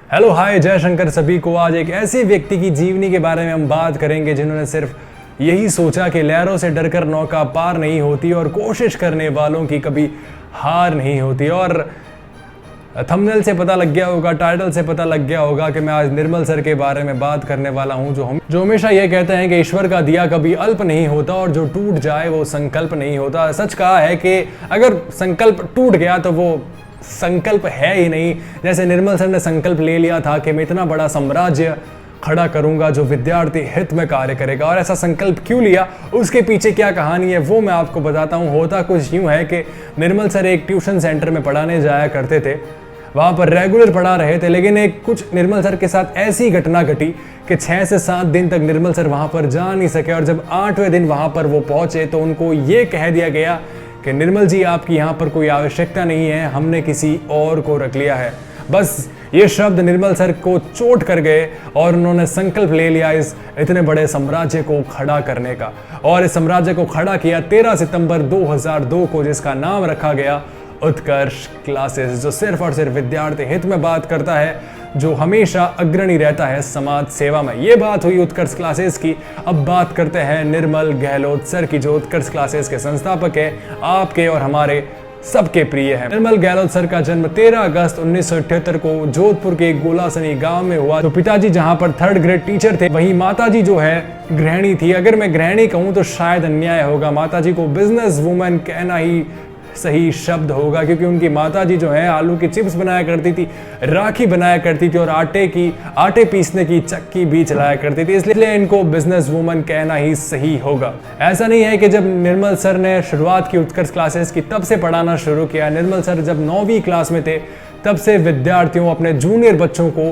Hello hi जय शंकर सभी को। आज एक ऐसे व्यक्ति की जीवनी के बारे में हम बात करेंगे जिन्होंने सिर्फ यही सोचा कि लहरों से डरकर नौका पार नहीं होती और कोशिश करने वालों की कभी हार नहीं होती। और थंबनेल से पता लग गया होगा, टाइटल से पता लग गया होगा कि मैं आज निर्मल सर के बारे में बात करने वाला हूं, जो हमेशा ये कहते हैं कि ईश्वर का दिया कभी अल्प नहीं होता और जो टूट जाए वो संकल्प नहीं होता। सच कहा है कि अगर संकल्प टूट गया तो वो संकल्प है ही नहीं। जैसे निर्मल सर ने संकल्प ले लिया था कि मैं इतना बड़ा साम्राज्य खड़ा करूंगा जो विद्यार्थी हित में कार्य करेगा। और ऐसा संकल्प क्यों लिया, उसके पीछे क्या कहानी है वो मैं आपको बताता हूँ। होता कुछ यूँ है कि निर्मल सर एक ट्यूशन सेंटर में पढ़ाने जाया करते थे, वहाँ पर रेगुलर पढ़ा रहे थे, लेकिन एक कुछ निर्मल सर के साथ ऐसी घटना घटी कि 6 से 7 दिन तक निर्मल सर वहाँ पर जा नहीं सके। और जब 8वें दिन वहाँ पर वो पहुँचे तो उनको ये कह दिया गया कि निर्मल जी आपकी यहाँ पर कोई आवश्यकता नहीं है, हमने किसी और को रख लिया है। बस ये शब्द निर्मल सर को चोट कर गए और उन्होंने संकल्प ले लिया इस इतने बड़े साम्राज्य को खड़ा करने का। और इस साम्राज्य को खड़ा किया 13 सितंबर 2002 को, जिसका नाम रखा गया उत्कर्ष क्लासेस, जो सिर्फ और सिर्फ विद्यार्थी हित में बात करता है, जो हमेशा अग्रणी रहता है समाज सेवा में। ये बात हुई उत्कर्ष क्लासेस की। अब बात करते हैं निर्मल गहलोत सर की, जो उत्कर्ष क्लासेस के संस्थापक है, आपके और हमारे सबके प्रिय है। निर्मल गहलोत सर का जन्म 13 अगस्त 1978 को जोधपुर के गोलासनी गांव में हुआ। तो पिताजी जहां पर 3rd ग्रेड टीचर थे, वहीं माताजी जो है गृहिणी थी। अगर मैं गृहिणी कहूं तो शायद अन्याय होगा, माताजी को बिजनेस वुमन कहना ही सही शब्द होगा, क्योंकि उनकी माताजी जो है आलू की चिप्स बनाया करती थी, राखी बनाया करती थी और आटे पीसने की चक्की भी चलाया करती थी, इसलिए इनको बिजनेस वुमन कहना ही सही होगा। ऐसा नहीं है कि जब निर्मल सर ने शुरुआत की उत्कर्ष क्लासेस की तब से पढ़ाना शुरू किया। निर्मल सर जब 9वीं क्लास में थे तब से विद्यार्थियों, अपने जूनियर बच्चों को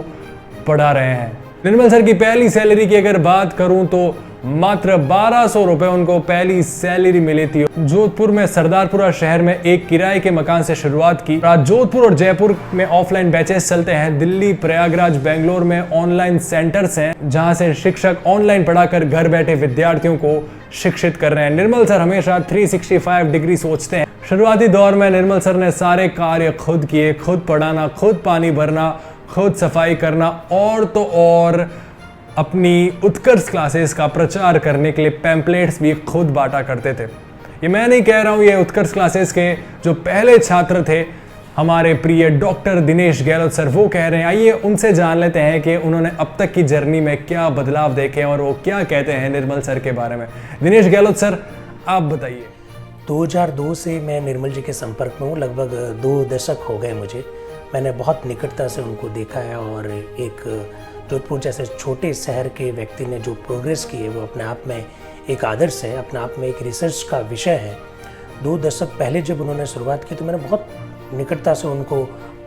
पढ़ा रहे हैं। निर्मल सर की पहली सैलरी की अगर बात करूं तो मात्र 1200 रुपए उनको पहली सैलरी मिली थी। जोधपुर में सरदारपुरा शहर में एक किराए के मकान से शुरुआत की। आज जोधपुर और जयपुर में ऑफलाइन बैचेस चलते हैं। दिल्ली, प्रयागराज, बेंगलोर में ऑनलाइन सेंटर्स हैं, जहां से शिक्षक ऑनलाइन पढ़ाकर घर बैठे विद्यार्थियों को शिक्षित कर रहे हैं। निर्मल सर हमेशा 365 डिग्री सोचते हैं। शुरुआती दौर में निर्मल सर ने सारे कार्य खुद किए, खुद पढ़ाना, खुद पानी भरना, खुद सफाई करना और तो और अपनी उत्कर्ष क्लासेस का प्रचार करने के लिए पैम्पलेट्स भी खुद बांटा करते थे। ये मैं नहीं कह रहा हूँ, ये उत्कर्ष क्लासेस के जो पहले छात्र थे हमारे प्रिय डॉक्टर दिनेश गहलोत सर, वो कह रहे हैं। आइए उनसे जान लेते हैं कि उन्होंने अब तक की जर्नी में क्या बदलाव देखे और वो क्या कहते हैं निर्मल सर के बारे में। दिनेश गहलोत सर, आप बताइए। 2002 से मैं निर्मल जी के संपर्क में हूँ, लगभग 2 दशक हो गए मुझे। मैंने बहुत निकटता से उनको देखा है और एक जोधपुर जैसे छोटे शहर के व्यक्ति ने जो प्रोग्रेस की है वो अपने आप में एक आदर्श है, अपने आप में एक रिसर्च का विषय है। 2 दशक पहले जब उन्होंने शुरुआत की तो मैंने बहुत निकटता से उनको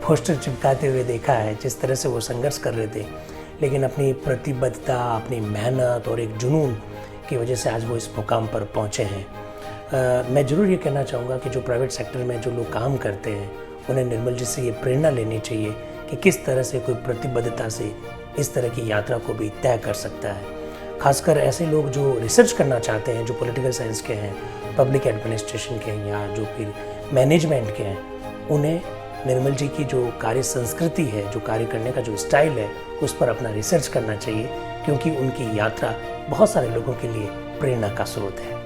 पोस्टर चिपकाते हुए देखा है, जिस तरह से वो संघर्ष कर रहे थे, लेकिन अपनी प्रतिबद्धता, अपनी मेहनत और एक जुनून की वजह से आज वो इस मुकाम पर पहुँचे हैं। मैं ज़रूर ये कहना चाहूँगा कि जो प्राइवेट सेक्टर में जो लोग काम करते हैं उन्हें निर्मल जी से ये प्रेरणा लेनी चाहिए कि किस तरह से कोई प्रतिबद्धता से इस तरह की यात्रा को भी तय कर सकता है। खासकर ऐसे लोग जो रिसर्च करना चाहते हैं, जो पॉलिटिकल साइंस के हैं, पब्लिक एडमिनिस्ट्रेशन के हैं या जो फिर मैनेजमेंट के हैं, उन्हें निर्मल जी की जो कार्य संस्कृति है, जो कार्य करने का जो स्टाइल है, उस पर अपना रिसर्च करना चाहिए, क्योंकि उनकी यात्रा बहुत सारे लोगों के लिए प्रेरणा का स्रोत है।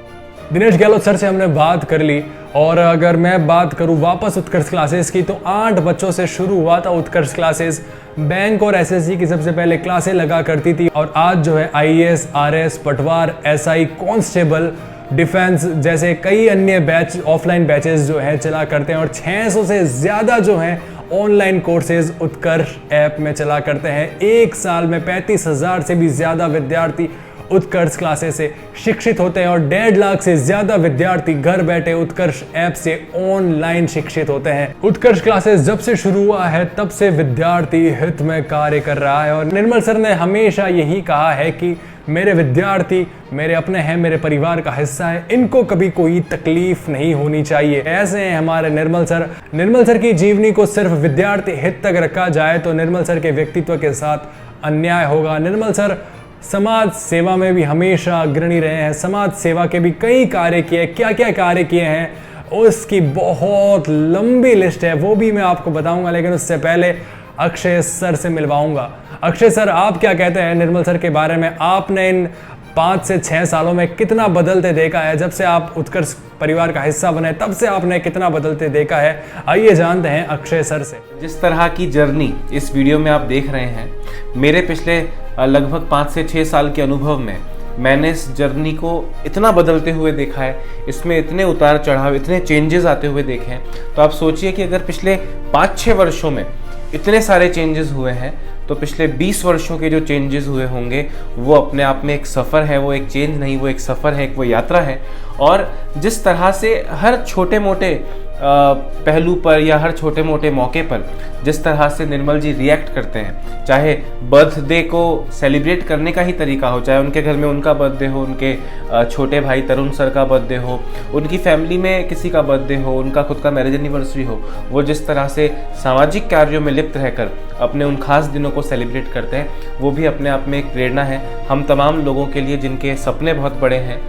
दिनेश गहलोत सर से हमने बात कर ली। और अगर मैं बात करूं वापस उत्कर्ष क्लासेस की, तो 8 बच्चों से शुरू हुआ था उत्कर्ष क्लासेस। बैंक और एसएससी की सबसे पहले क्लासें लगा करती थी और आज जो है आईएएस, आरएस, पटवार, एसआई, कांस्टेबल, डिफेंस जैसे कई अन्य बैच, ऑफलाइन बैचेस जो हैं चला करते हैं। और 600 से ज़्यादा जो हैं ऑनलाइन कोर्सेज उत्कर्ष ऐप में चला करते हैं। एक साल में 35,000 से भी ज़्यादा विद्यार्थी उत्कर्ष क्लासेस से शिक्षित होते हैं और 1.5 लाख से ज्यादा विद्यार्थी घर बैठे उत्कर्ष ऐप से ऑनलाइन शिक्षित होते हैं। उत्कर्ष क्लासेस जब से शुरू हुआ है तब से विद्यार्थी हित में कार्य कर रहा है। और निर्मल सर ने हमेशा यही कहा है कि मेरे विद्यार्थी मेरे अपने हैं, मेरे परिवार का हिस्सा है, इनको कभी कोई तकलीफ नहीं होनी चाहिए। ऐसे हैं हमारे निर्मल सर। निर्मल सर की जीवनी को सिर्फ विद्यार्थी हित तक रखा जाए तो निर्मल सर के व्यक्तित्व के साथ अन्याय होगा। निर्मल सर समाज सेवा में भी हमेशा अग्रणी रहे हैं, समाज सेवा के भी कई कार्य किए। क्या क्या कार्य किए हैं उसकी बहुत लंबी लिस्ट है, वो भी मैं आपको बताऊंगा। लेकिन उससे पहले अक्षय सर से मिलवाऊंगा। अक्षय सर, आप क्या कहते हैं निर्मल सर के बारे में? आपने इन 5 से 6 सालों में कितना बदलते देखा है? जब से आप उत्कर्ष परिवार का हिस्सा बने तब से आपने कितना बदलते देखा है? आइए जानते हैं अक्षय सर से। जिस तरह की जर्नी इस वीडियो में आप देख रहे हैं, मेरे पिछले लगभग 5 से 6 साल के अनुभव में मैंने इस जर्नी को इतना बदलते हुए देखा है, इसमें इतने उतार चढ़ाव, इतने चेंजेस आते हुए देखे हैं। तो आप सोचिए कि अगर पिछले 5-6 वर्षों में इतने सारे चेंजेस हुए हैं तो पिछले 20 वर्षों के जो चेंजेस हुए होंगे वो अपने आप में एक सफ़र है, वो एक चेंज नहीं, वो एक सफ़र है, एक वो यात्रा है। और जिस तरह से हर छोटे मोटे पहलू पर या हर छोटे मोटे मौके पर जिस तरह से निर्मल जी रिएक्ट करते हैं, चाहे बर्थडे को सेलिब्रेट करने का ही तरीका हो, चाहे उनके घर में उनका बर्थडे हो, उनके छोटे भाई तरुण सर का बर्थडे हो, उनकी फैमिली में किसी का बर्थडे हो, उनका खुद का मैरिज एनिवर्सरी हो, वो जिस तरह से सामाजिक कार्यों में लिप्त रहकर अपने उन खास दिनों को सेलिब्रेट करते हैं, वो भी अपने आप में एक प्रेरणा है हम तमाम लोगों के लिए जिनके सपने बहुत बड़े हैं।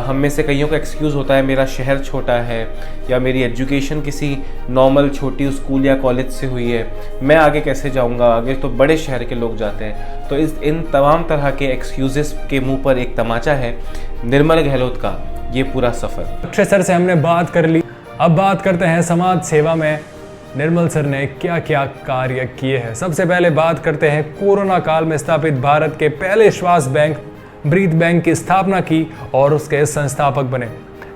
हम में से कईयों का एक्सक्यूज़ होता है मेरा शहर छोटा है या मेरी एजुकेशन किसी नॉर्मल छोटी स्कूल या कॉलेज से हुई है, मैं आगे कैसे जाऊंगा, आगे तो बड़े शहर के लोग जाते हैं। तो इन तमाम तरह के एक्सक्यूज़ेस के मुंह पर एक तमाचा है निर्मल गहलोत का ये पूरा सफ़र। अक्षय सर से हमने बात कर ली, अब बात करते हैं समाज सेवा में निर्मल सर ने क्या क्या कार्य किए हैं। सबसे पहले बात करते हैं कोरोना काल में स्थापित भारत के पहले श्वास बैंक ब्रीथ बैंक की स्थापना की और उसके संस्थापक बने।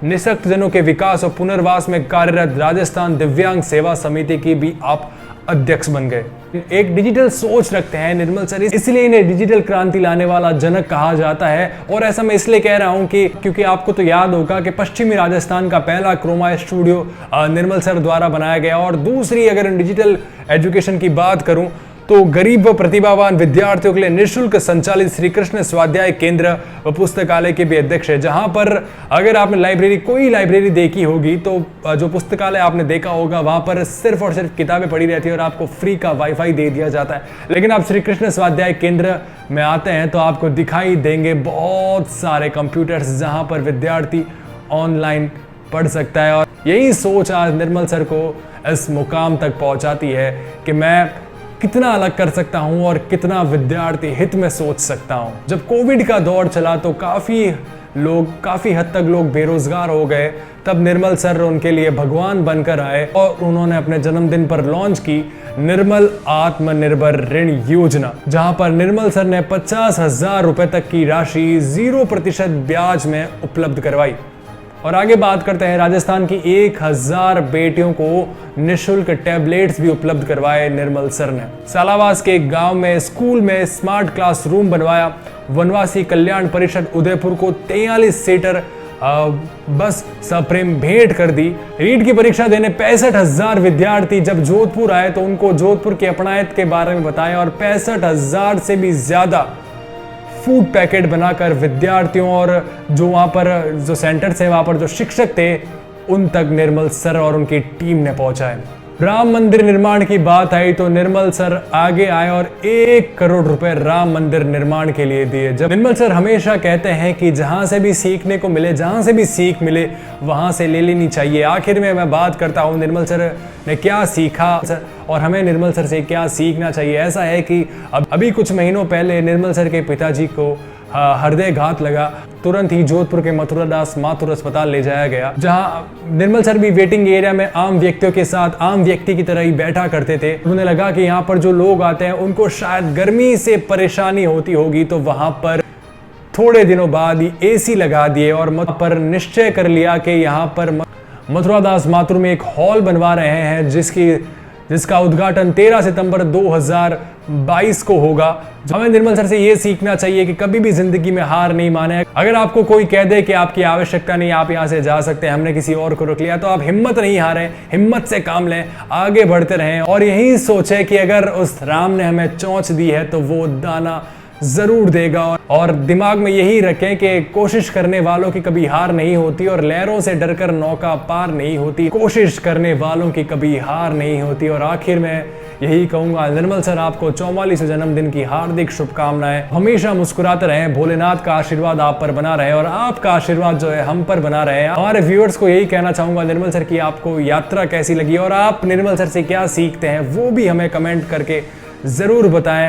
निःशक्त जनों के विकास और पुनर्वास में कार्यरत राजस्थान दिव्यांग सेवा समिति की भी आप अध्यक्ष बन गए। एक डिजिटल सोच रखते हैं निर्मल सर, इसलिए इन्हें डिजिटल क्रांति लाने वाला जनक कहा जाता है। और ऐसा मैं इसलिए कह रहा हूं कि क्योंकि आपको तो याद होगा कि पश्चिमी राजस्थान का पहला क्रोमा स्टूडियो निर्मल सर द्वारा बनाया गया। और दूसरी, अगर डिजिटल एजुकेशन की बात करूं तो गरीब व प्रतिभावान विद्यार्थियों के लिए निःशुल्क संचालित श्री कृष्ण स्वाध्याय केंद्र व पुस्तकालय के भी अध्यक्ष है, जहां पर अगर आपने कोई लाइब्रेरी देखी होगी तो जो पुस्तकालय आपने देखा होगा वहां पर सिर्फ और सिर्फ किताबें पड़ी रहती है और आपको फ्री का वाईफाई दे दिया जाता है। लेकिन आप श्री कृष्ण स्वाध्याय केंद्र में आते हैं तो आपको दिखाई देंगे बहुत सारे कंप्यूटर्स जहाँ पर विद्यार्थी ऑनलाइन पढ़ सकता है। और यही सोच आज निर्मल सर को इस मुकाम तक पहुंचाती है कि मैं कितना अलग कर सकता हूं और कितना विद्यार्थी हित में सोच सकता हूं। जब कोविड का दौर चला तो काफ़ी हद तक लोग बेरोजगार हो गए, तब निर्मल सर उनके लिए भगवान बनकर आए और उन्होंने अपने जन्मदिन पर लॉन्च की निर्मल आत्मनिर्भर ऋण योजना, जहां पर निर्मल सर ने 50,000 रुपए तक की राशि 0% ब्याज में उपलब्ध करवाई। और आगे बात करते हैं राजस्थान की 1000 बेटियों को निःशुल्क टैबलेट्स भी उपलब्ध करवाए निर्मल सर ने। सालावास के एक गांव में स्कूल में स्मार्ट क्लासरूम बनवाया। वनवासी कल्याण परिषद उदयपुर को 43 सीटर बस सप्रेम भेंट कर दी। रीट की परीक्षा देने 65,000 विद्यार्थी जब जोधपुर आए तो उनको जोधपुर की अपनायत के बारे में बताया और 65,000 से भी ज्यादा फूड पैकेट बनाकर विद्यार्थियों और जो वहाँ पर जो सेंटर थे वहाँ पर जो शिक्षक थे उन तक निर्मल सर और उनकी टीम ने पहुंचाए। राम मंदिर निर्माण की बात आई तो निर्मल सर आगे आए और 1 करोड़ रुपए राम मंदिर निर्माण के लिए दिए। जब निर्मल सर हमेशा कहते हैं कि जहां से भी सीखने को मिले, जहां से भी सीख मिले वहां से ले लेनी चाहिए। आखिर में मैं बात करता हूं निर्मल सर ने क्या सीखा और हमें निर्मल सर से क्या सीखना चाहिए। ऐसा है कि अभी कुछ महीनों पहले निर्मल सर के पिताजी को हृदय घात लगा। तुरंत ही जोधपुर के मथुरादास माथुर अस्पताल ले जाया गया, जहां निर्मल सर भी वेटिंग एरिया में आम व्यक्तियों के साथ आम व्यक्ति की तरह ही बैठा करते थे। उन्हें लगा कि यहाँ पर जो लोग आते हैं उनको शायद गर्मी से परेशानी होती होगी, तो वहां पर थोड़े दिनों बाद ही एसी लगा दिए और वहां पर निश्चय कर लिया कि यहाँ पर मथुरादास माथुर में एक हॉल बनवा रहे हैं जिसका उद्घाटन 13 सितंबर 2022 को होगा। हमें निर्मल सर से ये सीखना चाहिए कि कभी भी जिंदगी में हार नहीं माने। अगर आपको कोई कह दे कि आपकी आवश्यकता नहीं, आप यहाँ से जा सकते हैं, हमने किसी और को रोक लिया, तो आप हिम्मत नहीं हारें, हिम्मत से काम लें, आगे बढ़ते रहें और यही सोचें कि अगर उस राम ने हमें चोंच दी है तो वो दाना जरूर देगा। और दिमाग में यही रखें कि कोशिश करने वालों की कभी हार नहीं होती और लहरों से डरकर नौका पार नहीं होती। कोशिश करने वालों की कभी हार नहीं होती। और आखिर में यही कहूंगा, निर्मल सर आपको 44वें जन्मदिन की हार्दिक शुभकामनाएं। हमेशा मुस्कुराते रहें, भोलेनाथ का आशीर्वाद आप पर बना रहे और आपका आशीर्वाद जो है हम पर बना रहे। हमारे व्यूअर्स को यही कहना चाहूंगा निर्मल सर की आपको यात्रा कैसी लगी और आप निर्मल सर से क्या सीखते हैं वो भी हमें कमेंट करके जरूर बताएं।